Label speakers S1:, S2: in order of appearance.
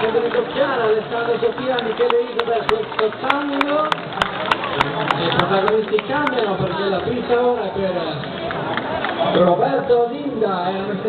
S1: cerca di ridocchiare Alessandro Sofia, Michele Isabel scottando. I protagonisti cambiano perché la pista ora è per Roberto Linda e